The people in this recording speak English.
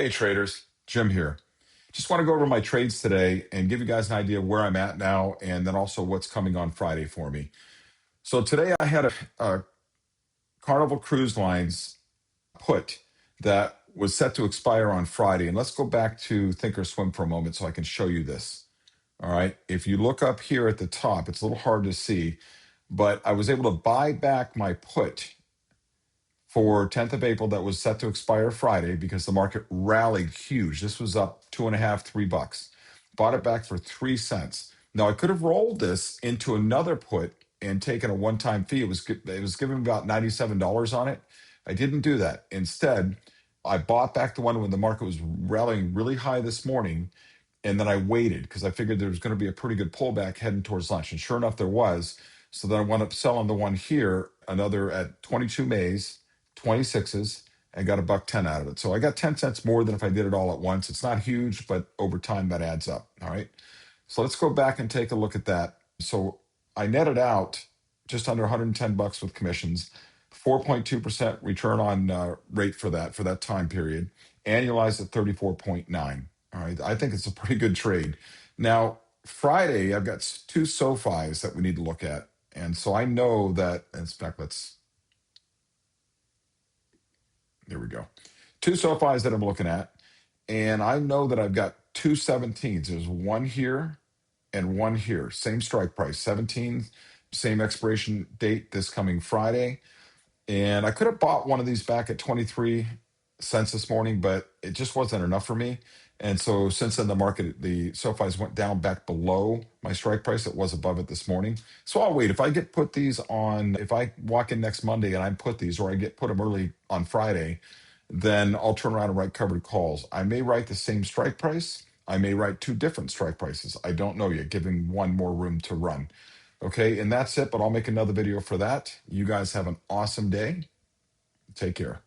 Hey traders, Jim here. Just want to go over my trades today and give you guys an idea of where I'm at now and then also what's coming on Friday for me. So today I had a Carnival Cruise Lines put that was set to expire on Friday. And let's go back to thinkorswim for a moment so I can show you this. All right. If you look up here at the top, it's a little hard to see, but I was able to buy back my put for 10th of April that was set to expire Friday because the market rallied huge. This was up 2.5, $3. Bought it back for 3 cents. Now I could have rolled this into another put and taken a one-time fee. It was given about $97 on it. I didn't do that. Instead, I bought back the one when the market was rallying really high this morning, and then I waited because I figured there was going to be a pretty good pullback heading towards lunch. And sure enough, there was. So then I wound up selling the one here, another at 22 Mays, 26s, and got $1.10 out of it. So I got 10 cents more than if I did it all at once. It's not huge, but over time that adds up. All right. So let's go back and take a look at that. So I netted out just under $110 with commissions, 4.2% return on rate for that time period, annualized at 34.9. All right. I think it's a pretty good trade. Now, Friday, I've got two SoFis that we need to look at. And so I know that, in fact, there we go. Two SoFis that I'm looking at. And I know that I've got two 17s. There's one here and one here. Same strike price, 17, same expiration date this coming Friday. And I could have bought one of these back at 23 cents this morning, but it just wasn't enough for me. And so since then, the market, the SoFis went down back below my strike price. It was above it this morning. So I'll wait. If I get put these on, if I walk in next Monday and I put these, or I get put them early on Friday, then I'll turn around and write covered calls. I may write the same strike price. I may write two different strike prices. I don't know yet, giving one more room to run. Okay, and that's it, but I'll make another video for that. You guys have an awesome day. Take care.